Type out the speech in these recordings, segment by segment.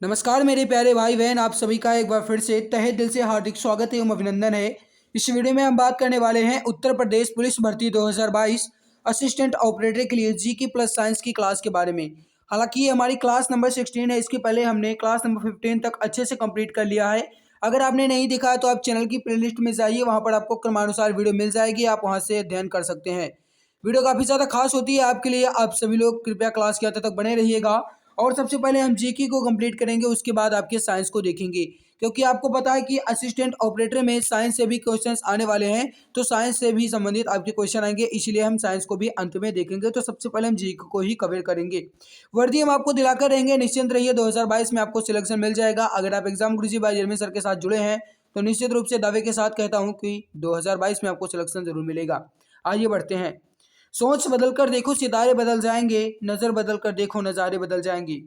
नमस्कार मेरे प्यारे भाई बहन, आप सभी का एक बार फिर से तहे दिल से हार्दिक स्वागत एवं अभिनंदन है। इस वीडियो में हम बात करने वाले हैं उत्तर प्रदेश पुलिस भर्ती 2022 असिस्टेंट ऑपरेटर के लिए जीके प्लस साइंस की क्लास के बारे में। हालांकि ये हमारी क्लास नंबर 16 है। इसके पहले हमने क्लास नंबर 15 तक अच्छे से कंप्लीट कर लिया है। अगर आपने नहीं देखा है तो आप चैनल की प्लेलिस्ट में जाइए, वहाँ पर आपको क्रमानुसार वीडियो मिल जाएगी, आप वहाँ से अध्ययन कर सकते हैं। वीडियो काफ़ी ज़्यादा खास होती है आपके लिए। आप सभी लोग कृपया क्लास के अंत तक बने रहिएगा। और सबसे पहले हम जीके को कंप्लीट करेंगे, उसके बाद आपके साइंस को देखेंगे, क्योंकि आपको पता है कि असिस्टेंट ऑपरेटर में साइंस से भी क्वेश्चंस आने वाले हैं। तो साइंस से भी संबंधित आपके क्वेश्चन आएंगे, इसलिए हम साइंस को भी अंत में देखेंगे। तो सबसे पहले हम जीके को ही कवर करेंगे। वर्दी हम आपको दिलाकर रहेंगे, निश्चिंत रहिए, 2022 में आपको सिलेक्शन मिल जाएगा। अगर आप एग्जाम गुरुजी भाई जर्मी सर के साथ जुड़े हैं तो निश्चित रूप से दावे के साथ कहता हूँ कि 2022 में आपको सिलेक्शन जरूर मिलेगा। आइए बढ़ते हैं। सोच बदल कर देखो सितारे बदल जाएंगे, नज़र बदल कर देखो नज़ारे बदल जाएंगे।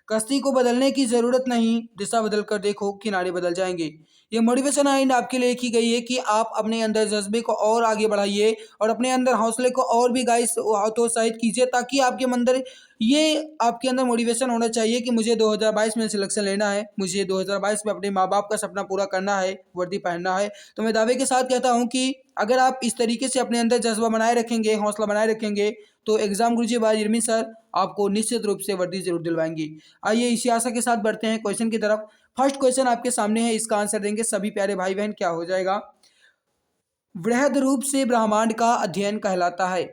कश्ती को बदलने की ज़रूरत नहीं, दिशा बदल कर देखो किनारे बदल जाएंगे। ये मोटिवेशन लाइन आपके लिए लिखी गई है कि आप अपने अंदर जज्बे को और आगे बढ़ाइए और अपने अंदर हौसले को और भी गाइस हतोत्साहित कीजिए, ताकि आपके अंदर मोटिवेशन होना चाहिए कि मुझे 2022 में सिलेक्शन लेना है, मुझे 2022 में अपने माँ बाप का सपना पूरा करना है, वर्दी पहनना है। तो मैं दावे के साथ कहता हूँ कि अगर आप इस तरीके से अपने अंदर जज्बा बनाए रखेंगे, हौसला बनाए रखेंगे, तो एग्जाम गुरुजी बाय इरमी सर आपको निश्चित रूप से वर्दी जरूर दिलवाएंगी। आइए इसी आशा के साथ बढ़ते हैं क्वेश्चन की तरफ। फर्स्ट क्वेश्चन आपके सामने है, इसका आंसर देंगे सभी प्यारे भाई बहन। क्या हो जाएगा? वृहद रूप से ब्रह्मांड का अध्ययन कहलाता है।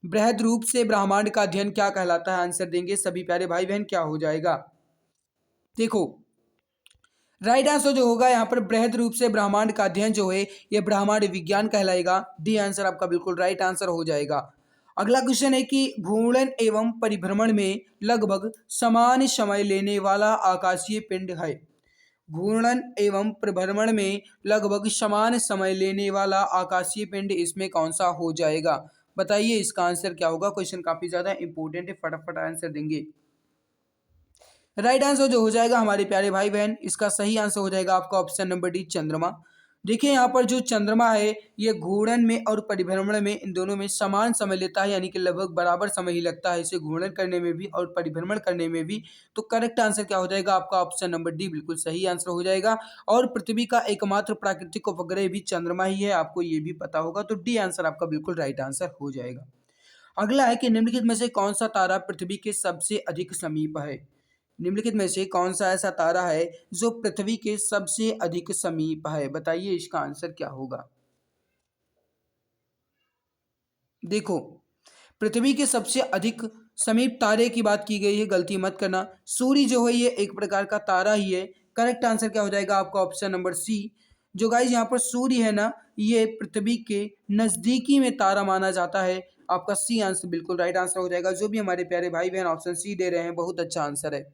वृहद रूप से ब्रह्मांड का अध्ययन क्या कहलाता है? आंसर देंगे सभी प्यारे भाई बहन। क्या हो जाएगा? देखो, राइट आंसर जो होगा यहाँ पर बृहद रूप से ब्रह्मांड का अध्ययन जो है ये ब्रह्मांड विज्ञान कहलाएगा। डी आंसर आपका बिल्कुल राइट आंसर हो जाएगा। अगला क्वेश्चन है कि घूर्णन एवं परिभ्रमण में लगभग समान समय लेने वाला आकाशीय पिंड है। घूर्णन एवं परिभ्रमण में लगभग समान समय लेने वाला आकाशीय पिंड इसमें कौन सा हो जाएगा? बताइए इसका आंसर क्या होगा। क्वेश्चन काफी ज्यादा इंपॉर्टेंट है, फटाफट आंसर देंगे। राइट आंसर जो हो जाएगा हमारे प्यारे भाई बहन, इसका सही आंसर हो जाएगा आपका ऑप्शन नंबर डी, चंद्रमा। देखिए यहाँ पर जो चंद्रमा है ये घूर्णन में और परिभ्रमण में, इन दोनों में समान समय लेता है, यानी कि लगभग बराबर समय ही लगता है इसे घूर्णन करने में भी और परिभ्रमण करने में भी। तो करेक्ट आंसर क्या हो जाएगा आपका? ऑप्शन नंबर डी बिल्कुल सही आंसर हो जाएगा। और पृथ्वी का एकमात्र प्राकृतिक उपग्रह भी चंद्रमा ही है, आपको ये भी पता होगा। तो डी आंसर आपका बिल्कुल राइट आंसर हो जाएगा। अगला है कि निम्नलिखित में से कौन सा तारा पृथ्वी के सबसे अधिक समीप है? निम्नलिखित में से कौन सा ऐसा तारा है जो पृथ्वी के सबसे अधिक समीप है? बताइए इसका आंसर क्या होगा। देखो, पृथ्वी के सबसे अधिक समीप तारे की बात की गई है, गलती मत करना। सूर्य जो है ये एक प्रकार का तारा ही है। करेक्ट आंसर क्या हो जाएगा आपका? Option number C. जो गाइज यहाँ पर सूर्य है ना, ये पृथ्वी के नजदीकी में तारा माना जाता है। आपका सी आंसर बिल्कुल राइट आंसर हो जाएगा। जो भी हमारे प्यारे भाई बहन ऑप्शन सी दे रहे हैं, बहुत अच्छा आंसर है।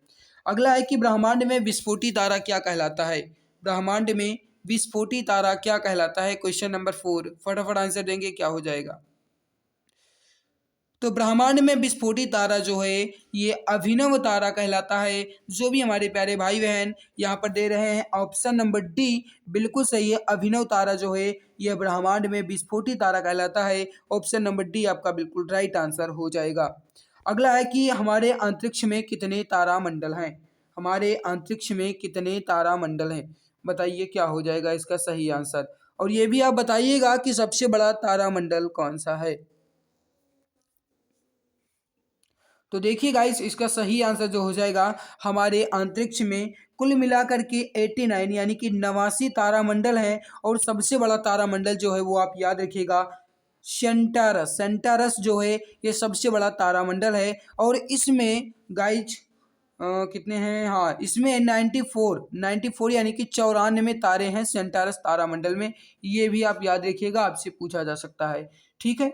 अगला है कि ब्रह्मांड में विस्फोटी तारा क्या कहलाता है? ब्रह्मांड में विस्फोटी तारा क्या कहलाता है? क्वेश्चन नंबर 4, फटाफट आंसर देंगे, क्या हो जाएगा? तो ब्रह्मांड में विस्फोटी तारा जो है ये अभिनव तारा कहलाता है। जो भी हमारे प्यारे भाई बहन यहाँ पर दे रहे हैं ऑप्शन नंबर डी बिल्कुल सही है। अभिनव तारा जो है यह ब्रह्मांड में विस्फोटी तारा कहलाता है। ऑप्शन नंबर डी आपका बिल्कुल राइट आंसर हो जाएगा। अगला है कि हमारे अंतरिक्ष में कितने तारामंडल हैं? हमारे अंतरिक्ष में कितने तारामंडल हैं? बताइए क्या हो जाएगा इसका सही आंसर। और ये भी आप बताइएगा कि सबसे बड़ा तारामंडल कौन सा है। तो देखिए गाइस, इसका सही आंसर जो हो जाएगा हमारे अंतरिक्ष में कुल मिलाकर के 89 यानी कि 89 तारामंडल हैं। और सबसे बड़ा तारामंडल जो है वो आप याद रखिएगा, सेंटारस। सेंटारस जो है ये सबसे बड़ा तारामंडल है। और इसमें गाइज कितने हैं? हाँ, इसमें 94 यानी कि 94 तारे हैं सेंटारस तारामंडल में। ये भी आप याद रखिएगा, आपसे पूछा जा सकता है। ठीक है।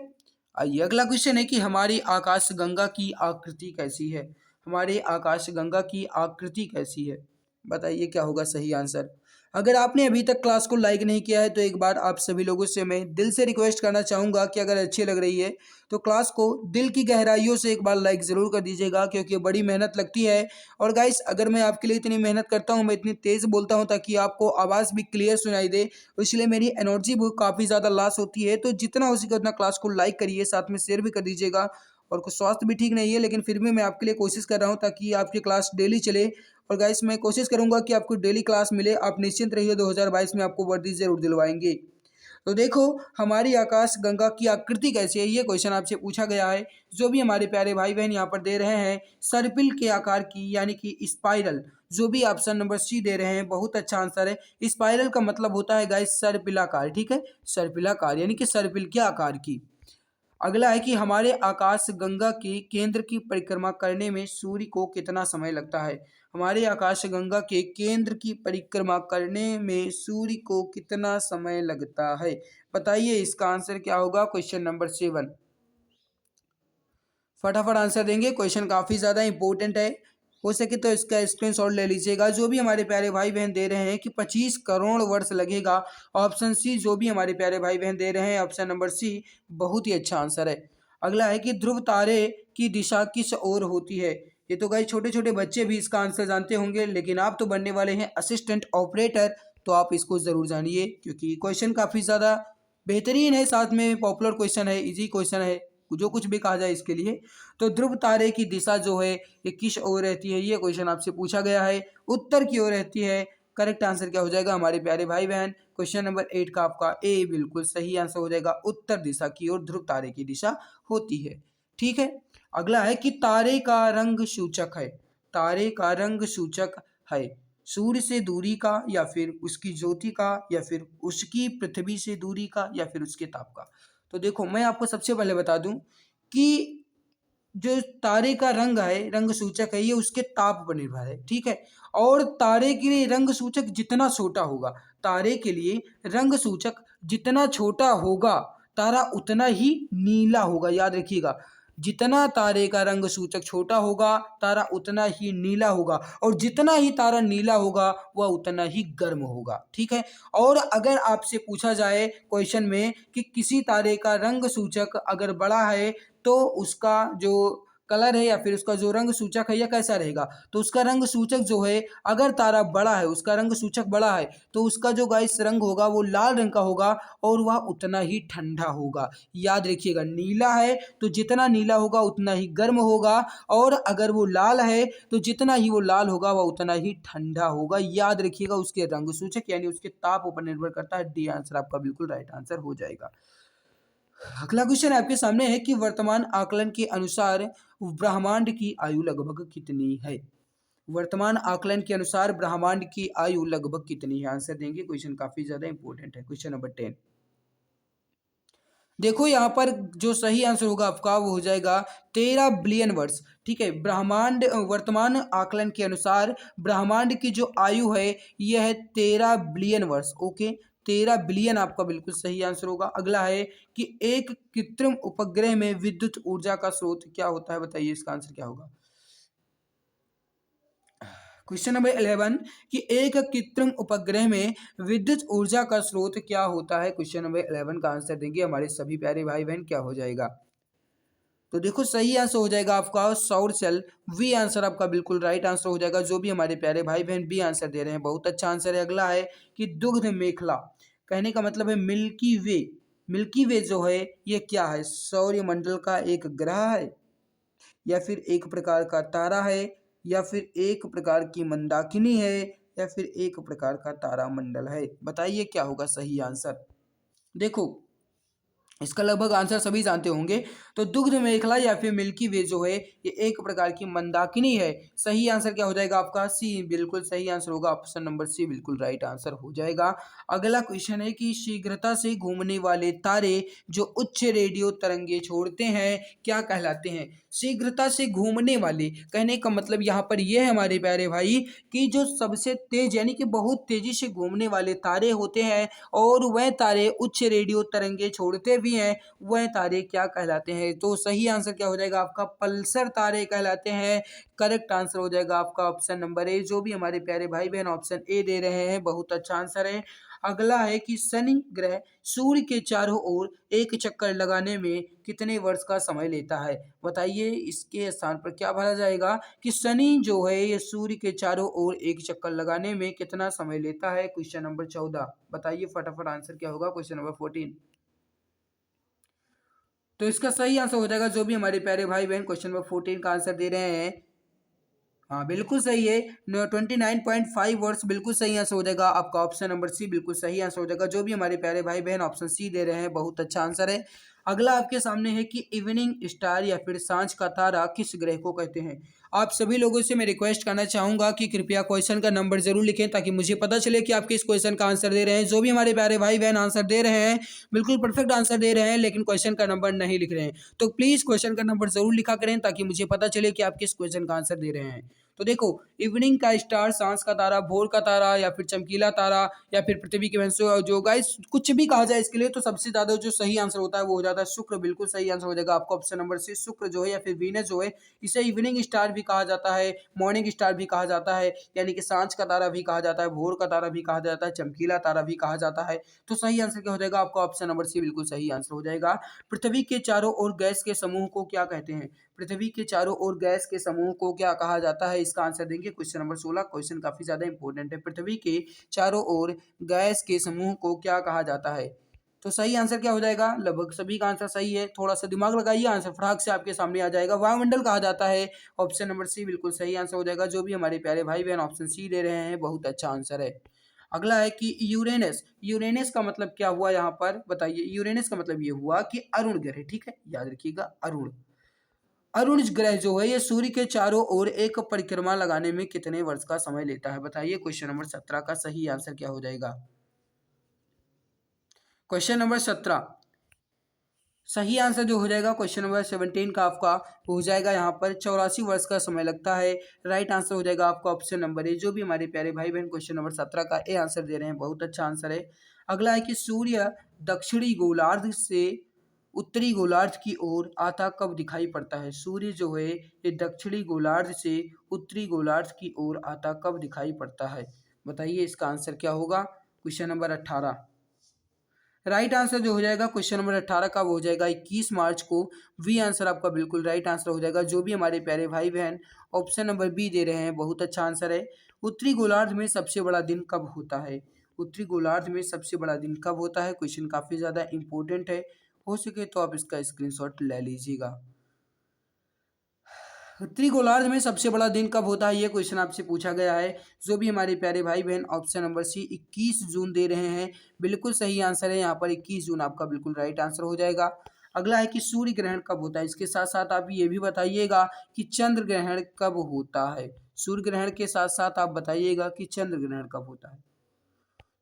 आइए अगला क्वेश्चन है कि हमारी आकाशगंगा की आकृति कैसी है? हमारे आकाशगंगा की आकृति कैसी है? बताइए क्या होगा सही आंसर। अगर आपने अभी तक क्लास को लाइक नहीं किया है तो एक बार आप सभी लोगों से मैं दिल से रिक्वेस्ट करना चाहूँगा कि अगर अच्छी लग रही है तो क्लास को दिल की गहराइयों से एक बार लाइक ज़रूर कर दीजिएगा, क्योंकि बड़ी मेहनत लगती है। और गाइस, अगर मैं आपके लिए इतनी मेहनत करता हूँ, मैं इतनी तेज़ बोलता हूँ ताकि आपको आवाज़ भी क्लियर सुनाई दे, तो इसलिए मेरी एनर्जी भी काफ़ी ज़्यादा लॉस होती है। तो जितना हो सके उतना क्लास को लाइक करिए, साथ में शेयर भी कर दीजिएगा। और कुछ स्वास्थ्य भी ठीक नहीं है, लेकिन फिर भी मैं आपके लिए कोशिश कर रहा हूँ ताकि आपकी क्लास डेली चले और गाइस मैं कोशिश करूंगा कि आपको डेली क्लास मिले। आप निश्चिंत रहिए, 2022 में आपको वर्दी जरूर दिलवाएंगे। तो देखो, हमारी आकाश गंगा की आकृति कैसी है, ये क्वेश्चन आपसे पूछा गया है। जो भी हमारे प्यारे भाई बहन यहाँ पर दे रहे हैं सर्पिल के आकार की, यानी कि स्पाइरल, जो भी ऑप्शन नंबर सी दे रहे हैं, बहुत अच्छा आंसर है। स्पाइरल का मतलब होता है गाइस सर्पिलाकार, ठीक है, सर्पिलाकार यानी कि सर्पिल के आकार की। अगला है कि हमारे आकाश गंगा के केंद्र की परिक्रमा करने में सूर्य को कितना समय लगता है। हमारे आकाश गंगा के केंद्र की परिक्रमा करने में सूर्य को कितना समय लगता है, बताइए। इसका आंसर क्या होगा, क्वेश्चन नंबर 7। फटाफट आंसर देंगे, क्वेश्चन काफ़ी ज़्यादा इंपॉर्टेंट है। हो सके तो इसका स्क्रीनशॉट ले लीजिएगा। जो भी हमारे प्यारे भाई बहन दे रहे हैं कि 25 करोड़ वर्ष लगेगा, ऑप्शन सी। जो भी हमारे प्यारे भाई बहन दे रहे हैं ऑप्शन नंबर सी, बहुत ही अच्छा आंसर है। अगला है कि ध्रुव तारे की दिशा किस ओर होती है। ये तो गाइस छोटे छोटे बच्चे भी इसका आंसर जानते होंगे, लेकिन आप तो बनने वाले हैं असिस्टेंट ऑपरेटर, तो आप इसको ज़रूर जानिए, क्योंकि क्वेश्चन काफ़ी ज़्यादा बेहतरीन है, साथ में पॉपुलर क्वेश्चन है, इजी क्वेश्चन है, जो कुछ भी कहा जाए इसके लिए। तो ध्रुव तारे की दिशा जो है ये किस ओर रहती है, ये क्वेश्चन आपसे पूछा गया है। उत्तर की ओर रहती है। करेक्ट आंसर क्या हो जाएगा हमारे प्यारे भाई बहन, क्वेश्चन नंबर 8 का आपका ए बिल्कुल सही आंसर हो जाएगा। उत्तर दिशा की ओर ध्रुव तारे की दिशा होती है, ठीक है। अगला है कि तारे का रंग सूचक है। तारे का रंग सूचक है सूर्य से दूरी का, या फिर उसकी ज्योति का, या फिर उसकी पृथ्वी से दूरी का, या फिर उसके ताप का। तो देखो, मैं आपको सबसे पहले बता दूं कि जो तारे का रंग है, रंग सूचक है, ये उसके ताप पर निर्भर है, ठीक है। और तारे के लिए रंग सूचक जितना छोटा होगा, तारे के लिए रंग सूचक जितना छोटा होगा, तारा उतना ही नीला होगा, याद रखिएगा। जितना तारे का रंग सूचक छोटा होगा, तारा उतना ही नीला होगा, और जितना ही तारा नीला होगा वह उतना ही गर्म होगा, ठीक है। और अगर आपसे पूछा जाए क्वेश्चन में कि किसी तारे का रंग सूचक अगर बड़ा है, तो उसका जो कलर है या फिर उसका जो रंग सूचक है यह कैसा रहेगा, तो उसका रंग सूचक जो है, अगर तारा बड़ा है, उसका रंग सूचक बड़ा है, तो उसका जो गाइस रंग होगा वो लाल रंग का होगा, और वह उतना ही ठंडा होगा। याद रखिएगा, नीला है तो जितना नीला होगा उतना ही गर्म होगा, और अगर वो लाल है तो जितना ही वो लाल होगा वह उतना ही ठंडा होगा। याद रखिएगा, उसके रंग सूचक यानी उसके ताप पर निर्भर करता है। डी आंसर आपका बिल्कुल राइट आंसर हो जाएगा। अगला क्वेश्चन आपके सामने है कि वर्तमान आकलन के अनुसार ब्रह्मांड की आयु लगभग कितनी है। वर्तमान आकलन के अनुसार ब्रह्मांड की आयु लगभग कितनी है, आंसर देंगे। क्वेश्चन काफी ज्यादा इंपॉर्टेंट है। क्वेश्चन नंबर 10, देखो यहाँ पर जो सही आंसर होगा आपका वो हो जाएगा 13 बिलियन वर्ष, ठीक है। ब्रह्मांड वर्तमान आकलन के अनुसार ब्रह्मांड की जो आयु है यह है 13 बिलियन वर्ष, ओके। 13 बिलियन आपका बिल्कुल सही आंसर होगा। अगला है कि एक कृत्रिम उपग्रह में विद्युत ऊर्जा का स्रोत क्या होता है, बताइए इसका आंसर क्या होगा। क्वेश्चन नंबर 11 कि एक कृत्रिम उपग्रह में विद्युत ऊर्जा का स्रोत क्या होता है। क्वेश्चन नंबर 11 का आंसर देंगे हमारे सभी प्यारे भाई बहन, क्या हो जाएगा। तो देखो, सही आंसर हो जाएगा आपका सौर सेल। वी आंसर आपका बिल्कुल राइट आंसर हो जाएगा। जो भी हमारे प्यारे भाई बहन बी आंसर दे रहे हैं, बहुत अच्छा आंसर है। अगला है कि दुग्ध मेखला, कहने का मतलब है मिल्की वे। मिल्की वे जो है ये क्या है, सौरमंडल का एक ग्रह है, या फिर एक प्रकार का तारा है, या फिर एक प्रकार की मंदाकिनी है, या फिर एक प्रकार का तारामंडल है, बताइए क्या होगा सही आंसर। देखो, इसका लगभग आंसर सभी जानते होंगे। तो दुग्ध मेखला या फिर मिल्की वे जो है ये एक प्रकार की मंदाकिनी है। सही आंसर क्या हो जाएगा आपका, सी बिल्कुल सही आंसर होगा। ऑप्शन नंबर सी बिल्कुल राइट आंसर हो जाएगा। अगला क्वेश्चन है कि शीघ्रता से घूमने वाले तारे जो उच्च रेडियो तरंगे छोड़ते हैं क्या कहलाते हैं। शीघ्रता से घूमने वाले, कहने का मतलब यहाँ पर यह है हमारे प्यारे भाई कि जो सबसे तेज यानी कि बहुत तेजी से घूमने वाले तारे होते हैं, और वह तारे उच्च रेडियो तरंगे छोड़ते भी हैं, वह तारे क्या कहलाते हैं। तो सही आंसर क्या हो जाएगा आपका, पल्सर तारे कहलाते हैं। करेक्ट आंसर हो जाएगा आपका ऑप्शन नंबर ए। जो भी हमारे प्यारे भाई बहन ऑप्शन ए दे रहे हैं, बहुत अच्छा आंसर है। अगला है कि शनि ग्रह सूर्य के चारों ओर एक चक्कर लगाने में कितने वर्ष का समय लेता है, बताइए इसके स्थान पर क्या भरा जाएगा कि शनि जो है ये सूर्य के चारों ओर एक चक्कर लगाने में कितना समय लेता है। क्वेश्चन नंबर 14, बताइए फटाफट आंसर क्या होगा। क्वेश्चन नंबर 14, तो इसका सही आंसर हो जाएगा। जो भी हमारे प्यारे भाई बहन क्वेश्चन नंबर 14 का आंसर दे रहे हैं हाँ बिल्कुल सही है। 29.5 वर्ष, बिल्कुल सही आंसर हो जाएगा आपका ऑप्शन नंबर सी, बिल्कुल सही आंसर हो जाएगा। जो भी हमारे प्यारे भाई बहन ऑप्शन सी दे रहे हैं, बहुत अच्छा आंसर है। अगला आपके सामने है कि इवनिंग स्टार या फिर सांझ का तारा किस ग्रह को कहते हैं। आप सभी लोगों से मैं रिक्वेस्ट करना चाहूंगा कि कृपया क्वेश्चन का नंबर जरूर लिखें, ताकि मुझे पता चले कि आप किस क्वेश्चन का आंसर दे रहे हैं। जो भी हमारे प्यारे भाई बहन आंसर दे रहे हैं, बिल्कुल परफेक्ट आंसर दे रहे हैं, लेकिन क्वेश्चन का नंबर नहीं लिख रहे हैं। तो प्लीज क्वेश्चन का नंबर जरूर लिखा करें, ताकि मुझे पता चले कि आप किस क्वेश्चन का आंसर दे रहे हैं। तो देखो, इवनिंग का स्टार, सांझ का तारा, भोर का तारा या फिर चमकीला तारा या फिर पृथ्वी के वंश जो गाइस कुछ भी कहा जाए इसके लिए, तो सबसे ज्यादा जो सही आंसर होता है वो हो जाता है शुक्र। बिल्कुल सही आंसर हो जाएगा आपका ऑप्शन नंबर सी, शुक्र जो है या फिर वीनस जो है, इसे इवनिंग स्टार भी कहा जाता है, मॉर्निंग स्टार भी कहा जाता है, यानी कि सांझ का तारा भी कहा जाता है, भोर का तारा भी कहा जाता है, चमकीला तारा भी कहा जाता है। तो सही आंसर क्या हो जाएगा आपका ऑप्शन नंबर सी, बिल्कुल सही आंसर हो जाएगा। पृथ्वी के चारों ओर गैस के समूह को क्या कहते हैं। पृथ्वी के चारों ओर गैस के समूह को क्या कहा जाता है, इसका आंसर देंगे क्वेश्चन नंबर 16। क्वेश्चन काफी ज्यादा इंपॉर्टेंट है। पृथ्वी के चारों ओर गैस के समूह को क्या कहा जाता है। तो सही आंसर क्या हो जाएगा, लगभग सभी का आंसर सही है। थोड़ा सा दिमाग लगाइए, आंसर फटाक से आपके सामने आ जाएगा। वायुमंडल कहा जाता है, ऑप्शन नंबर सी बिल्कुल सही आंसर हो जाएगा। जो भी हमारे प्यारे भाई बहन ऑप्शन सी दे रहे हैं, बहुत अच्छा आंसर है। अगला है कि यूरेनस, यूरेनस का मतलब क्या हुआ यहाँ पर बताइए। यूरेनस का मतलब ये हुआ कि अरुण ग्रह, ठीक है, याद रखिएगा अरुण। अरुण ग्रह जो है ये सूर्य के चारों ओर एक परिक्रमा लगाने में कितने वर्ष का समय लेता है, बताइए। क्वेश्चन नंबर 17 का सही आंसर क्या हो जाएगा। क्वेश्चन नंबर 17 सही आंसर जो हो जाएगा क्वेश्चन नंबर 17 का आपका हो जाएगा यहाँ पर 84 वर्ष का समय लगता है। राइट आंसर हो जाएगा आपका ऑप्शन नंबर ए। जो भी हमारे प्यारे भाई बहन क्वेश्चन नंबर 17 का ए आंसर दे रहे हैं, बहुत अच्छा आंसर है। अगला है कि सूर्य दक्षिणी गोलार्ध से उत्तरी गोलार्ध की ओर आता कब दिखाई पड़ता है। सूर्य जो है ये दक्षिणी गोलार्ध से उत्तरी गोलार्ध की ओर आता कब दिखाई पड़ता है, बताइए। इसका आंसर क्या होगा, क्वेश्चन नंबर 18। राइट आंसर जो हो जाएगा क्वेश्चन नंबर 18 का वो हो जाएगा 21 मार्च को। वी आंसर आपका बिल्कुल राइट आंसर हो जाएगा। जो भी हमारे प्यारे भाई बहन ऑप्शन नंबर बी दे रहे हैं, बहुत अच्छा आंसर है। उत्तरी गोलार्ध में सबसे बड़ा दिन कब होता है। उत्तरी गोलार्ध में सबसे बड़ा दिन कब होता है, क्वेश्चन काफी ज्यादा इंपॉर्टेंट है। हो सके तो आप इसका स्क्रीनशॉट ले लीजिएगा। उत्तरी गोलार्ध में सबसे बड़ा दिन कब होता है, ये क्वेश्चन आपसे पूछा गया है। जो भी हमारे प्यारे भाई बहन ऑप्शन नंबर सी 21 जून दे रहे हैं, बिल्कुल सही आंसर है यहाँ पर। 21 जून आपका बिल्कुल राइट आंसर हो जाएगा। अगला है कि सूर्य ग्रहण कब होता है। इसके साथ साथ आप ये भी बताइएगा कि चंद्र ग्रहण कब होता है। सूर्य ग्रहण के साथ साथ आप बताइएगा कि चंद्र ग्रहण कब होता है।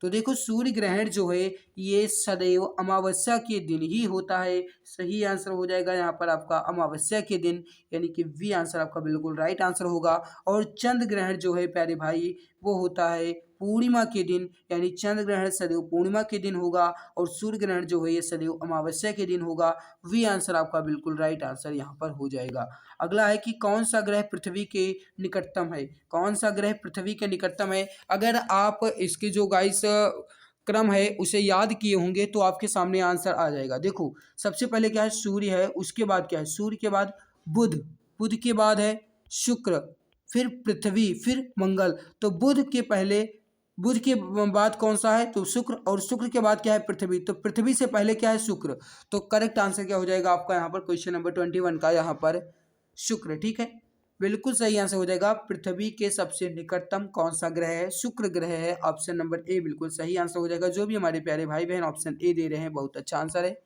तो देखो, सूर्य ग्रहण जो है ये सदैव अमावस्या के दिन ही होता है। सही आंसर हो जाएगा यहाँ पर आपका अमावस्या के दिन, यानी कि वी आंसर आपका बिल्कुल राइट आंसर होगा। और चंद्र ग्रहण जो है प्यारे भाई वो होता है पूर्णिमा के दिन, यानी चंद्र ग्रहण सदैव पूर्णिमा के दिन होगा और सूर्य ग्रहण जो है ये सदैव अमावस्या के दिन होगा। वी आंसर आपका बिल्कुल राइट आंसर यहाँ पर हो जाएगा। अगला है कि कौन सा ग्रह पृथ्वी के निकटतम है। कौन सा ग्रह पृथ्वी के निकटतम है। अगर आप इसके जो गाइस क्रम है उसे याद किए होंगे तो आपके सामने आंसर आ जाएगा। देखो, सबसे पहले क्या है, सूर्य है, उसके बाद क्या है, सूर्य के बाद बुध, बुध के बाद है शुक्र, फिर पृथ्वी, फिर मंगल। तो बुध के पहले, बुध के बाद कौन सा है, तो शुक्र, और शुक्र के बाद क्या है, पृथ्वी। तो पृथ्वी से पहले क्या है, शुक्र। तो करेक्ट आंसर क्या हो जाएगा आपका यहाँ पर क्वेश्चन नंबर 21 का यहाँ पर शुक्र, ठीक है, बिल्कुल सही आंसर हो जाएगा। पृथ्वी के सबसे निकटतम कौन सा ग्रह है, शुक्र ग्रह है। ऑप्शन नंबर ए बिल्कुल सही आंसर हो जाएगा। जो भी हमारे प्यारे भाई बहन ऑप्शन ए दे रहे हैं, बहुत अच्छा आंसर है।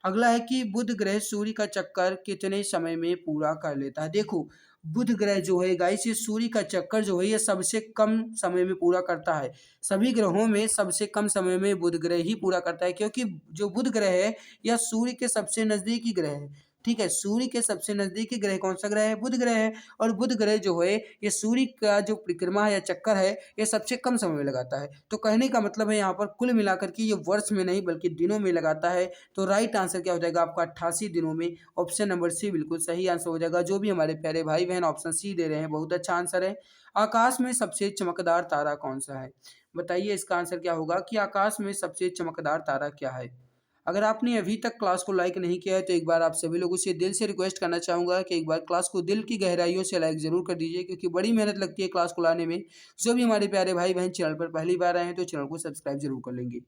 अगला है कि बुध ग्रह सूर्य का चक्कर कितने समय में पूरा कर लेता है। देखो, बुध ग्रह जो है गाइस ये सूर्य का चक्कर जो है ये सबसे कम समय में पूरा करता है। सभी ग्रहों में सबसे कम समय में बुध ग्रह ही पूरा करता है, क्योंकि जो बुध ग्रह है यह सूर्य के सबसे नजदीकी ग्रह है। ठीक है, सूर्य के सबसे नजदीकी ग्रह कौन सा ग्रह है, बुध ग्रह है। और बुध ग्रह जो है ये सूर्य का जो परिक्रमा है या चक्कर है ये सबसे कम समय में लगाता है। तो कहने का मतलब है यहाँ पर कुल मिलाकर के ये वर्ष में नहीं बल्कि दिनों में लगाता है। तो राइट आंसर क्या हो जाएगा आपका 88 दिनों में। ऑप्शन नंबर सी बिल्कुल सही आंसर हो जाएगा। जो भी हमारे प्यारे भाई बहन ऑप्शन सी दे रहे हैं, बहुत अच्छा आंसर है। आकाश में सबसे चमकदार तारा कौन सा है, बताइए। इसका आंसर क्या होगा कि आकाश में सबसे चमकदार तारा क्या है। अगर आपने अभी तक क्लास को लाइक नहीं किया है तो एक बार आप सभी लोगों से दिल से रिक्वेस्ट करना चाहूँगा कि एक बार क्लास को दिल की गहराइयों से लाइक ज़रूर कर दीजिए, क्योंकि बड़ी मेहनत लगती है क्लास को लाने में। जो भी हमारे प्यारे भाई बहन चैनल पर पहली बार आए हैं तो चैनल को सब्सक्राइब जरूर कर लेंगे।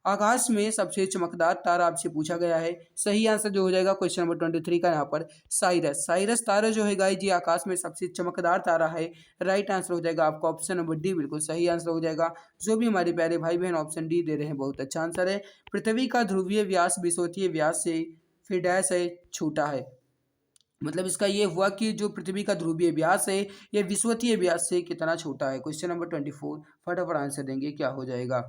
आकाश में सबसे चमकदार तारा आपसे पूछा गया है। सही आंसर जो हो जाएगा क्वेश्चन नंबर 23 का यहाँ पर साइरस। साइरस तारा जो है गाइस जी आकाश में सबसे चमकदार तारा है। राइट आंसर हो जाएगा आपका ऑप्शन नंबर डी बिल्कुल सही आंसर हो जाएगा। जो भी हमारे प्यारे भाई बहन ऑप्शन डी दे रहे हैं बहुत अच्छा आंसर है। पृथ्वी का ध्रुवीय व्यास विषुवतीय व्यास से फिर डैश है छोटा है। मतलब इसका ये हुआ कि जो पृथ्वी का ध्रुवीय व्यास है ये विषुवतीय व्यास से कितना छोटा है। क्वेश्चन नंबर 24 फटाफट आंसर देंगे क्या हो जाएगा।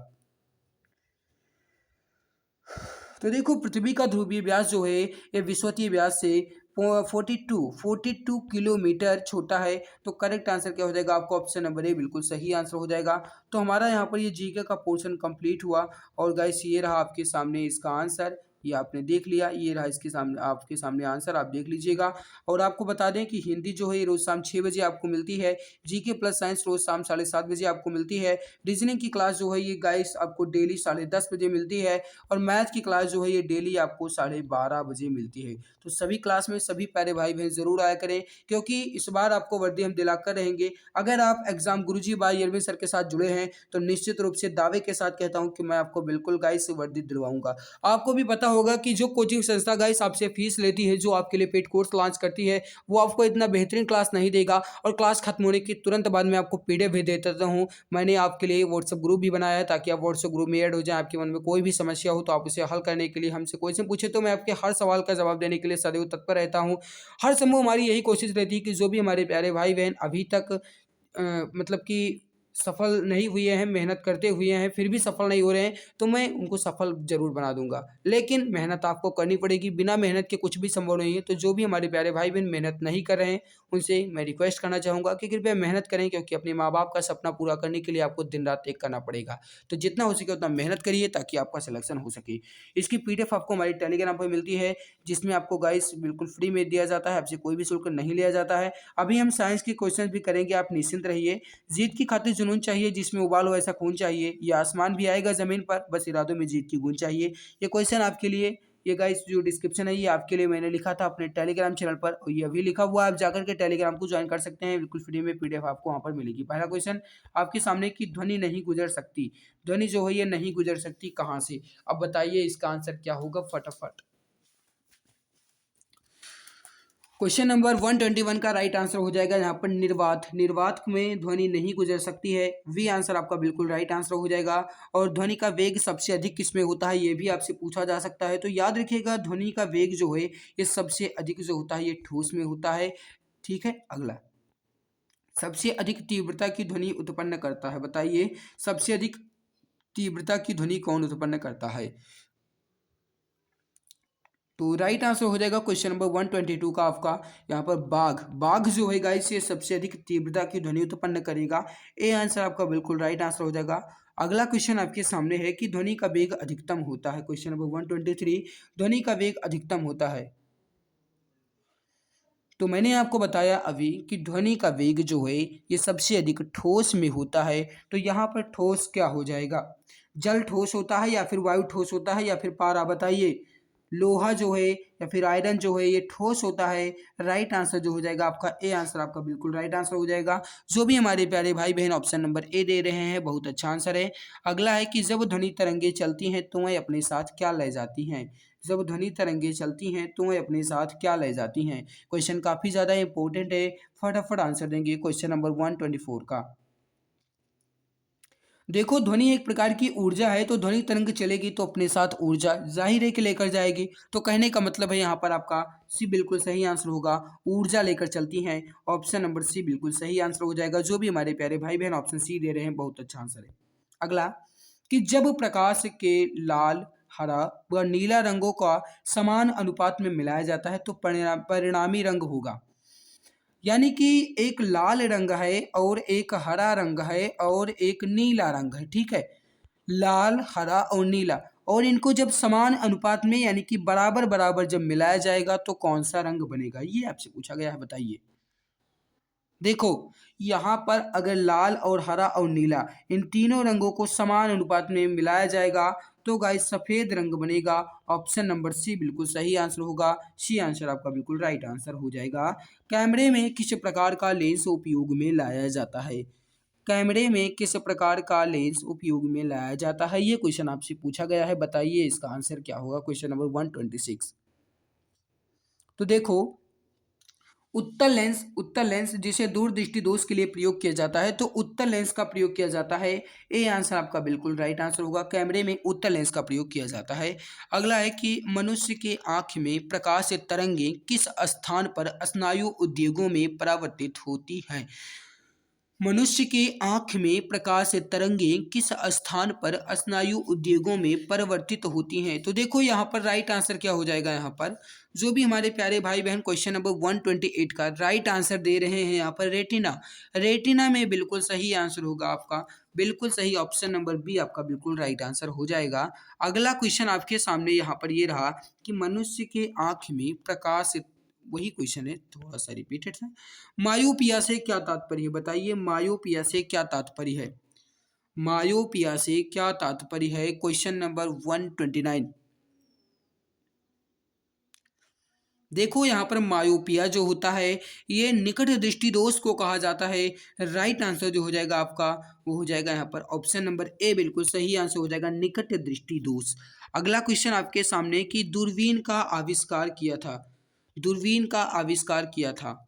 तो देखो पृथ्वी का ध्रुवीय व्यास जो है ये विषुवतीय व्यास से 42 किलोमीटर छोटा है। तो करेक्ट आंसर क्या हो जाएगा आपको ऑप्शन नंबर ए बिल्कुल सही आंसर हो जाएगा। तो हमारा यहाँ पर ये जीके का पोर्शन कंप्लीट हुआ और गाइस ये रहा आपके सामने इसका आंसर। ये आपने देख लिया, ये रहा इसके सामने आपके सामने आंसर, आप देख लीजिएगा। और आपको बता दें कि हिंदी जो है ये रोज शाम 6 बजे आपको मिलती है। जीके प्लस साइंस रोज शाम 7:30 बजे आपको मिलती है। रीजनिंग की क्लास जो है ये गाइस आपको डेली 10:30 बजे मिलती है। और मैथ की क्लास जो है ये डेली आपको 12:30 बजे मिलती है। तो सभी क्लास में सभी प्यारे भाई बहन जरूर आया करें क्योंकि इस बार आपको वर्दी हम दिलाकर रहेंगे। अगर आप exam Guruji by Arvind sir के साथ जुड़े हैं तो निश्चित रूप से दावे के साथ कहता हूं कि मैं आपको बिल्कुल गाइस वर्दी दिलवाऊंगा। आपको भी पता होगा कि जो कोचिंग संस्था गाइस आपसे फीस लेती है, जो आपके लिए पेड कोर्स लॉन्च करती है, वो आपको इतना बेहतरीन क्लास नहीं देगा। और क्लास खत्म होने के तुरंत बाद में आपको पीडीएफ भी दे देता हूँ। मैंने आपके लिए व्हाट्सएप ग्रुप भी बनाया है ताकि आप व्हाट्सएप ग्रुप में ऐड हो जाए। आपके मन में कोई भी समस्या हो तो आप उसे हल करने के लिए हमसे क्वेश्चन पूछे तो मैं आपके हर सवाल का जवाब देने के लिए सदैव तत्पर रहता हूँ। हर समय हमारी यही कोशिश रहती है कि जो भी हमारे प्यारे भाई बहन अभी तक मतलब कि सफल नहीं हुए हैं, मेहनत करते हुए हैं फिर भी सफल नहीं हो रहे हैं, तो मैं उनको सफल जरूर बना दूंगा। लेकिन मेहनत आपको करनी पड़ेगी, बिना मेहनत के कुछ भी संभव नहीं है। तो जो भी हमारे प्यारे भाई बहन मेहनत नहीं कर रहे हैं उनसे मैं रिक्वेस्ट करना चाहूँगा कि कृपया मेहनत करें क्योंकि अपने माँ बाप का सपना पूरा करने के लिए आपको दिन रात एक करना पड़ेगा। तो जितना हो सके उतना मेहनत करिए ताकि आपका सिलेक्शन हो सके। इसकी पीडीएफ आपको हमारी टेलीग्राम पर मिलती है जिसमें आपको गाइस बिल्कुल फ्री में दिया जाता है, आपसे कोई भी शुल्क नहीं लिया जाता है। अभी हम साइंस के क्वेश्चन भी करेंगे, आप निश्चिंत रहिए। जीत की खातिर जुनून चाहिए, जिसमें उबाल हो ऐसा खून चाहिए। ये आसमान भी आएगा जमीन पर, बस इरादों में जीत की गूंज चाहिए। ये क्वेश्चन आपके लिए, ये गाइस जो डिस्क्रिप्शन है ये आपके लिए मैंने लिखा था अपने टेलीग्राम चैनल पर और ये अभी लिखा हुआ है। आप जाकर के टेलीग्राम को ज्वाइन कर सकते हैं, बिल्कुल फ्री में पीडीएफ आपको वहां पर मिलेगी। पहला क्वेश्चन आपके सामने की ध्वनि नहीं गुजर सकती। ध्वनि जो है ये नहीं गुजर सकती कहाँ से? अब बताइए इसका आंसर क्या होगा फटाफट। क्वेश्चन नंबर 121 का राइट आंसर हो जाएगा यहाँ पर निर्वात। निर्वात में ध्वनि नहीं गुजर सकती है। वी आंसर आपका बिल्कुल राइट आंसर हो जाएगा। और ध्वनि का वेग सबसे अधिक किसमें होता है ये भी आपसे पूछा जा सकता है। तो याद रखिएगा ध्वनि का वेग जो है ये सबसे अधिक जो होता है ये ठोस में होता है। ठीक है, अगला सबसे अधिक तीव्रता की ध्वनि उत्पन्न करता है। बताइए सबसे अधिक तीव्रता की ध्वनि कौन उत्पन्न करता है? तो राइट आंसर हो जाएगा क्वेश्चन नंबर 122 का आपका यहाँ पर बाघ। बाघ जो है गाइस ये सबसे अधिक तीव्रता की ध्वनि उत्पन्न करेगा। ए आंसर आपका बिल्कुल राइट आंसर हो जाएगा। अगला क्वेश्चन आपके सामने है कि ध्वनि का वेग अधिकतम होता है। क्वेश्चन नंबर 123 ध्वनि का वेग अधिकतम होता है। तो मैंने आपको बताया अभी कि ध्वनि का वेग जो है ये सबसे अधिक ठोस में होता है। तो यहाँ पर ठोस क्या हो जाएगा? जल ठोस होता है या फिर वायु ठोस होता है या फिर पारा? बताइए। लोहा जो है या फिर आयरन जो है ये ठोस होता है। राइट आंसर जो हो जाएगा आपका ए आंसर आपका बिल्कुल राइट आंसर हो जाएगा। जो भी हमारे प्यारे भाई बहन ऑप्शन नंबर ए दे रहे हैं बहुत अच्छा आंसर है। अगला है कि जब ध्वनि तरंगे चलती हैं तो वह अपने साथ क्या ले जाती हैं? जब ध्वनि तरंगे चलती हैं तो वह अपने साथ क्या ले जाती हैं? क्वेश्चन काफी ज्यादा इंपॉर्टेंट है, फटाफट आंसर देंगे क्वेश्चन नंबर 124 का। देखो ध्वनि एक प्रकार की ऊर्जा है, तो ध्वनि तरंग चलेगी तो अपने साथ ऊर्जा जाहिर है कि लेकर जाएगी। तो कहने का मतलब है यहाँ पर आपका सी बिल्कुल सही आंसर होगा। ऊर्जा लेकर चलती हैं। ऑप्शन नंबर सी बिल्कुल सही आंसर हो जाएगा। जो भी हमारे प्यारे भाई बहन ऑप्शन सी दे रहे हैं बहुत अच्छा आंसर है। अगला कि जब प्रकाश के लाल, हरा व नीला रंगों का समान अनुपात में मिलाया जाता है तो परिणामी रंग होगा। यानी कि एक लाल रंग है और एक हरा रंग है और एक नीला रंग है। ठीक है, लाल, हरा और नीला, और इनको जब समान अनुपात में यानी कि बराबर बराबर जब मिलाया जाएगा तो कौन सा रंग बनेगा, ये आपसे पूछा गया है। बताइए। देखो यहाँ पर अगर लाल और हरा और नीला इन तीनों रंगों को समान अनुपात में मिलाया जाएगा तो गाइस सफेद रंग बनेगा। ऑप्शन नंबर सी बिल्कुल सही आंसर होगा। सी आंसर आपका बिल्कुल राइट आंसर हो जाएगा। कैमरे में किस प्रकार का लेंस उपयोग में लाया जाता है? कैमरे में किस प्रकार का लेंस उपयोग में लाया जाता है? ये क्वेश्चन आपसे पूछा गया है, बताइए इसका आंसर क्या होगा? Question number 126। तो देखो, उत्तल लेंस जिसे दूरदृष्टि दोष के लिए प्रयोग किया जाता है, तो उत्तल लेंस का प्रयोग किया जाता है। ए आंसर आपका बिल्कुल राइट आंसर होगा। कैमरे में उत्तल लेंस का प्रयोग किया जाता है। अगला है कि मनुष्य के आंख में प्रकाश तरंगें किस स्थान पर स्नायु उद्योगों में परावर्तित होती हैं? मनुष्य के आंख में प्रकाश तरंगें किस स्थान पर स्नायु उद्योगों में परिवर्तित होती हैं? तो देखो यहाँ पर राइट आंसर क्या हो जाएगा? यहाँ पर जो भी हमारे प्यारे भाई बहन क्वेश्चन नंबर 128 का राइट आंसर दे रहे हैं, यहाँ पर रेटिना। रेटिना में बिल्कुल सही आंसर होगा आपका, बिल्कुल सही ऑप्शन नंबर बी आपका बिल्कुल राइट आंसर हो जाएगा। अगला क्वेश्चन आपके सामने यहाँ पर ये रहा कि मनुष्य के आंख में प्रकाश, वही क्वेश्चन है, थोड़ा सा रिपीटेड है। मायोपिया से क्या तात्पर्य है? बताइए मायोपिया से क्या तात्पर्य है? मायोपिया से क्या तात्पर्य है? Question number 129। देखो यहाँ पर मायोपिया जो होता है ये निकट दृष्टि दोष को कहा जाता है। राइट आंसर जो हो जाएगा आपका वो हो जाएगा यहाँ पर ऑप्शन नंबर ए, बिल्कुल सही आंसर हो जाएगा निकट दृष्टि दोष। अगला क्वेश्चन आपके सामने कि दूरबीन का आविष्कार किया था, दूरबीन का आविष्कार किया था।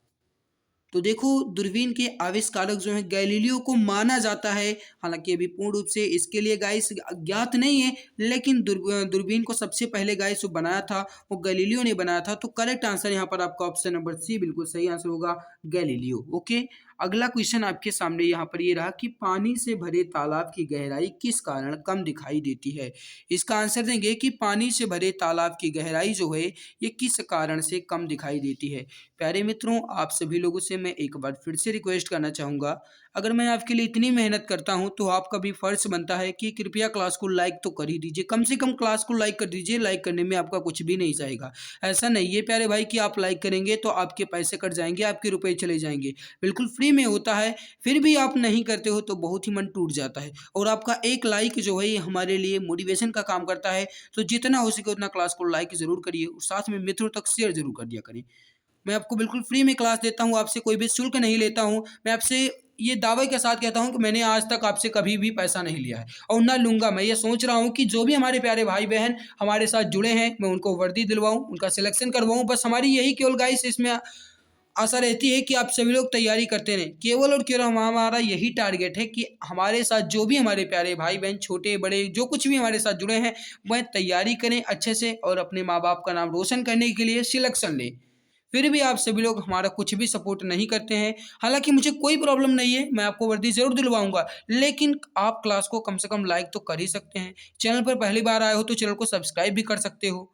तो देखो दूरबीन के आविष्कारक जो है गैलीलियो को माना जाता है, हालांकि अभी पूर्ण रूप से इसके लिए गाइस ज्ञात नहीं है, लेकिन दूरबीन को सबसे पहले गाइस जो बनाया था वो गैलीलियो ने बनाया था। तो करेक्ट आंसर यहाँ पर आपका ऑप्शन नंबर सी बिल्कुल सही आंसर होगा, गैलीलियो। ओके, अगला क्वेश्चन आपके सामने यहाँ पर ये रहा कि पानी से भरे तालाब की गहराई किस कारण कम दिखाई देती है? इसका आंसर देंगे कि पानी से भरे तालाब की गहराई जो है ये किस कारण से कम दिखाई देती है। प्यारे मित्रों, आप सभी लोगों से मैं एक बार फिर से रिक्वेस्ट करना चाहूँगा, अगर मैं आपके लिए इतनी मेहनत करता हूँ तो आपका भी फर्ज बनता है कि कृपया क्लास को लाइक तो कर ही दीजिए, कम से कम क्लास को लाइक कर दीजिए। लाइक करने में आपका कुछ भी नहीं जाएगा। ऐसा नहीं है प्यारे भाई कि आप लाइक करेंगे तो आपके पैसे कट जाएंगे, आपके रुपए चले जाएंगे, बिल्कुल फ्री में होता है। फिर भी आप नहीं करते हो तो बहुत ही मन टूट जाता है। और आपका एक लाइक जो है ये हमारे लिए मोटिवेशन का काम करता है। तो जितना हो सके उतना क्लास को लाइक जरूर करिए और साथ में मित्रों तक शेयर जरूर कर दिया करें। मैं आपको बिल्कुल फ्री में क्लास देता हूँ, आपसे कोई भी शुल्क नहीं लेता हूँ। मैं आपसे ये दावे के साथ कहता हूँ कि मैंने आज तक आपसे कभी भी पैसा नहीं लिया है और ना लूंगा। मैं ये सोच रहा हूँ कि जो भी हमारे प्यारे भाई बहन हमारे साथ जुड़े हैं मैं उनको वर्दी दिलवाऊँ, उनका सिलेक्शन करवाऊँ। बस हमारी यही केवल गाइस इसमें आशा रहती है कि आप सभी लोग तैयारी करते रहें। केवल और केवल हमारा यही टारगेट है कि हमारे साथ जो भी हमारे प्यारे भाई बहन छोटे बड़े जो कुछ भी हमारे साथ जुड़े हैं वह तैयारी करें अच्छे से और अपने माँ बाप का नाम रोशन करने के लिए सिलेक्शन लें। फिर भी आप सभी लोग हमारा कुछ भी सपोर्ट नहीं करते हैं। हालांकि मुझे कोई प्रॉब्लम नहीं है, मैं आपको वर्दी जरूर दिलवाऊंगा, लेकिन आप क्लास को कम से कम लाइक तो कर ही सकते हैं। चैनल पर पहली बार आए हो तो चैनल को सब्सक्राइब भी कर सकते हो।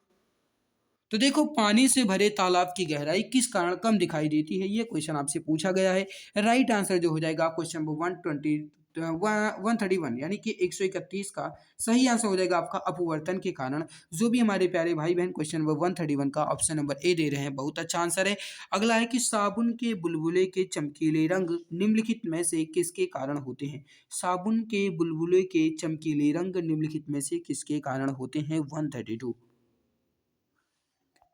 तो देखो पानी से भरे तालाब की गहराई किस कारण कम दिखाई देती है, ये क्वेश्चन आपसे पूछा गया है। राइट आंसर जो हो जाएगा क्वेश्चन नंबर 131 यानी कि 131 का सही आंसर हो जाएगा आपका अपवर्तन के कारण। जो भी हमारे प्यारे भाई बहन क्वेश्चन नंबर 131 का ऑप्शन नंबर ए दे रहे हैं, बहुत अच्छा आंसर है। अगला है कि साबुन के बुलबुले के चमकीले रंग निम्नलिखित में से किसके कारण होते हैं? साबुन के बुलबुले के चमकीले रंग निम्नलिखित में से किसके कारण होते हैं? 132।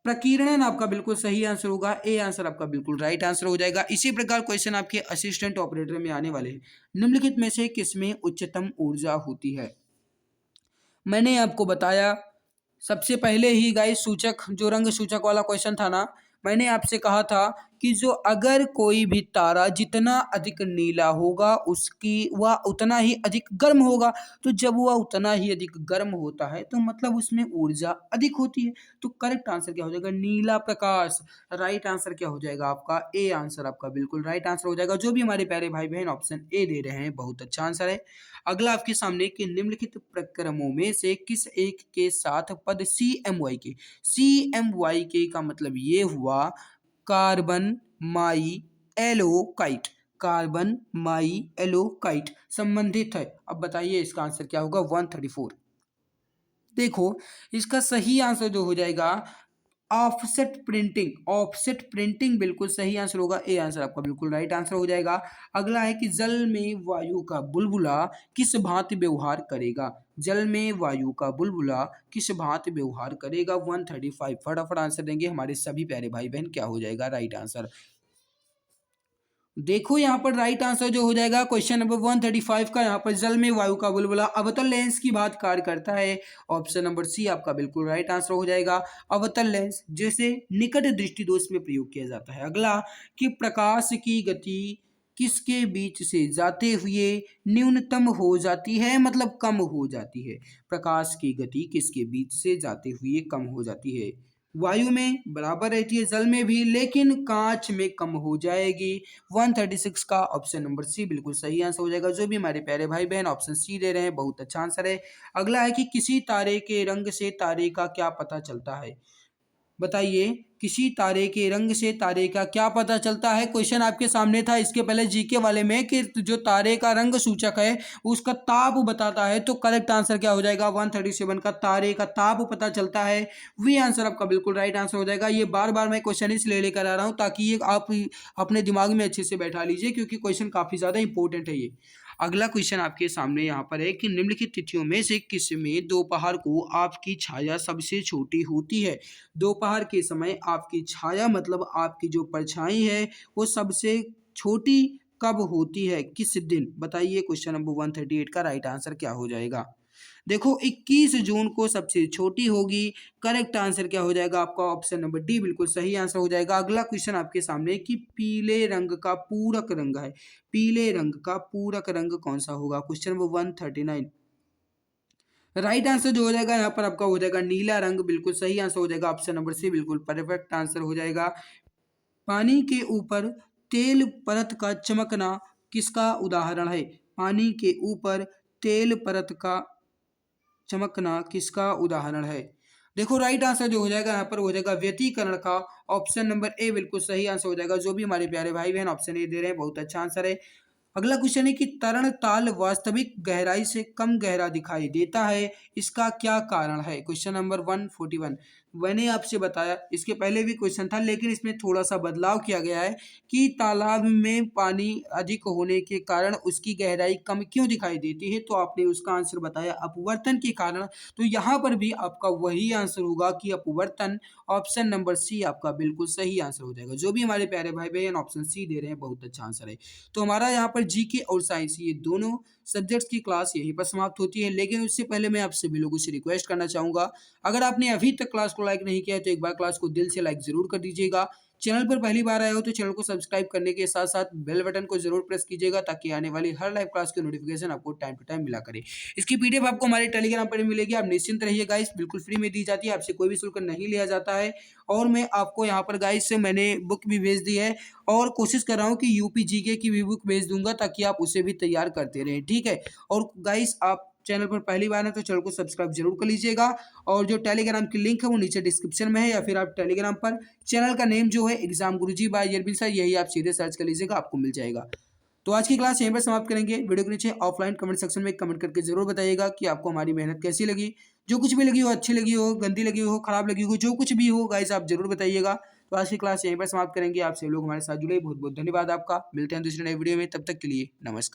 प्रकीर्णन आपका बिल्कुल सही आंसर होगा, ए आंसर आपका बिल्कुल राइट आंसर हो जाएगा। इसी प्रकार क्वेश्चन आपके असिस्टेंट ऑपरेटर में आने वाले हैं। निम्नलिखित में से किसमें उच्चतम ऊर्जा होती है? मैंने आपको बताया सबसे पहले ही गाइस सूचक जो रंग सूचक वाला क्वेश्चन था ना, मैंने आपसे कहा था कि जो अगर कोई भी तारा जितना अधिक नीला होगा उसकी वह उतना ही अधिक गर्म होगा। तो जब वह उतना ही अधिक गर्म होता है तो मतलब उसमें ऊर्जा अधिक होती है। तो करेक्ट आंसर क्या हो जाएगा? नीला प्रकाश। राइट आंसर क्या हो जाएगा आपका? ए आंसर आपका बिल्कुल राइट आंसर हो जाएगा। जो भी हमारे प्यारे भाई बहन ऑप्शन ए दे रहे हैं बहुत अच्छा आंसर है। अगला आपके सामने कि निम्नलिखित प्रक्रमों में से किस एक के साथ पद CMYK का मतलब ये हुआ कार्बन माई एलोकाइट, कार्बन माई एलोकाइट संबंधित है। अब बताइए इसका आंसर क्या होगा? 134। देखो इसका सही आंसर जो हो जाएगा ऑफसेट प्रिंटिंग, ऑफसेट प्रिंटिंग बिल्कुल सही आंसर होगा। ए आंसर आपका बिल्कुल राइट आंसर हो जाएगा। अगला है कि जल में वायु का बुलबुला किस भांति व्यवहार करेगा? जल में वायु का बुलबुला किस भांति व्यवहार करेगा? 135। फटाफट आंसर देंगे हमारे सभी प्यारे भाई बहन, क्या हो जाएगा राइट आंसर? देखो यहाँ पर राइट आंसर जो हो जाएगा क्वेश्चन नंबर 135 का, यहाँ पर जल में वायु का बुलबुला अवतल लेंस की बात कार्य करता है। ऑप्शन नंबर सी आपका बिल्कुल राइट आंसर हो जाएगा। अवतल लेंस जैसे निकट दृष्टि दोष में प्रयोग किया जाता है। अगला कि प्रकाश की गति किसके बीच से जाते हुए न्यूनतम हो जाती है, मतलब कम हो जाती है। प्रकाश की गति किसके बीच से जाते हुए कम हो जाती है। वायु में बराबर रहती है, जल में भी, लेकिन कांच में कम हो जाएगी। 136 का ऑप्शन नंबर सी बिल्कुल सही आंसर हो जाएगा। जो भी हमारे प्यारे भाई बहन ऑप्शन सी दे रहे हैं, बहुत अच्छा आंसर है। अगला है कि किसी तारे के रंग से तारे का क्या पता चलता है। बताइए, किसी तारे के रंग से तारे का क्या पता चलता है। क्वेश्चन आपके सामने था इसके पहले जीके वाले में कि जो तारे का रंग सूचक है उसका ताप बताता है। तो करेक्ट आंसर क्या हो जाएगा 137 का, तारे का ताप पता चलता है। वी आंसर आपका बिल्कुल राइट आंसर हो जाएगा। ये बार बार मैं क्वेश्चन इसलिए लेकर आ रहा हूँ ताकि ये आप अपने दिमाग में अच्छे से बैठा लीजिए, क्योंकि क्वेश्चन काफी ज्यादा इंपॉर्टेंट है ये। अगला क्वेश्चन आपके सामने यहाँ पर है कि निम्नलिखित तिथियों में से किस में दोपहर को आपकी छाया सबसे छोटी होती है। दोपहर के समय आपकी छाया मतलब आपकी जो परछाई है वो सबसे छोटी कब होती है, किस दिन। बताइए, क्वेश्चन नंबर 138 का राइट आंसर क्या हो जाएगा। देखो 21 जून को सबसे छोटी होगी। करेक्ट आंसर क्या हो जाएगा आपका, ऑप्शन नंबर डी बिल्कुल सही आंसर हो जाएगा। अगला क्वेश्चन आपके सामने कि पीले रंग का पूरक रंग है। पीले रंग का पूरक रंग कौन सा होगा। क्वेश्चन नंबर 139, राइट आंसर जो हो जाएगा यहाँ पर आपका हो जाएगा नीला रंग। बिल्कुल सही आंसर हो जाएगा। ऑप्शन नंबर सी बिल्कुल परफेक्ट आंसर हो जाएगा। पानी के ऊपर तेल परत का चमकना किसका उदाहरण है। पानी के ऊपर तेल परत का चमकना किसका उदाहरण है। देखो राइट आंसर जो हो जाएगा यहाँ पर हो जाएगा व्यतिकरण का। ऑप्शन नंबर ए बिल्कुल सही आंसर हो जाएगा। जो भी हमारे प्यारे भाई बहन ऑप्शन ए दे रहे हैं, बहुत अच्छा आंसर है। अगला क्वेश्चन है कि तरण ताल वास्तविक गहराई से कम गहरा दिखाई देता है, इसका क्या कारण है। क्वेश्चन नंबर 141, मैंने आपसे बताया इसके पहले भी क्वेश्चन था, लेकिन इसमें थोड़ा सा बदलाव किया गया है कि तालाब में पानी अधिक होने के कारण उसकी गहराई कम क्यों दिखाई देती है। तो आपने उसका आंसर बताया अपवर्तन के कारण। तो यहाँ पर भी आपका वही आंसर होगा कि अपवर्तन। ऑप्शन नंबर सी आपका बिल्कुल सही आंसर हो जाएगा। जो भी हमारे प्यारे भाई बहन ऑप्शन सी दे रहे हैं, बहुत अच्छा आंसर है। तो हमारा यहाँ पर जीके और साइंस ये दोनों सब्जेक्ट्स की क्लास यहीं पर समाप्त होती है। लेकिन उससे पहले मैं आप सभी लोगों से रिक्वेस्ट करना चाहूँगा, अगर आपने अभी तक क्लास को लाइक नहीं किया है तो एक बार क्लास को दिल से लाइक ज़रूर कर दीजिएगा। चैनल पर पहली बार आए हो तो चैनल को सब्सक्राइब करने के साथ साथ बेल बटन को जरूर प्रेस कीजिएगा, ताकि आने वाली हर लाइव क्लास की नोटिफिकेशन आपको टाइम टू टाइम मिला करे। इसकी पीडीएफ आपको हमारे टेलीग्राम पर मिलेगी। आप निश्चिंत रहिए गाइस, बिल्कुल फ्री में दी जाती है, आपसे कोई भी शुल्क नहीं लिया जाता है। और मैं आपको यहाँ पर गाइस से मैंने बुक भी भेज दी है, और कोशिश कर रहा हूँ कि यूपी जीके की भी बुक भेज दूंगा, ताकि आप उसे भी तैयार करते रहें, ठीक है। और गाइस आप चैनल पर पहली बार है तो चैनल को सब्सक्राइब जरूर कर लीजिएगा। और जो टेलीग्राम की लिंक है वो नीचे डिस्क्रिप्शन में है, या फिर आप टेलीग्राम पर चैनल का नेम जो है एग्जाम गुरुजी बाय यरबिल सर, यही आप सीधे सर्च कर लीजिएगा, आपको मिल जाएगा। तो आज की क्लास यहीं पर समाप्त करेंगे। वीडियो के नीचे ऑफलाइन कमेंट सेक्शन में कमेंट करके जरूर बताइएगा कि आपको हमारी मेहनत कैसी लगी। जो कुछ भी लगी हो, अच्छी लगी हो, गंदी लगी हो, खराब लगी हो, जो कुछ भी हो गाइस आप जरूर बताइएगा। तो आज की क्लास यहीं पर समाप्त करेंगे। आप सभी लोग हमारे साथ जुड़े, बहुत बहुत धन्यवाद आपका। मिलते हैं दूसरे नए वीडियो में, तब तक के लिए नमस्कार।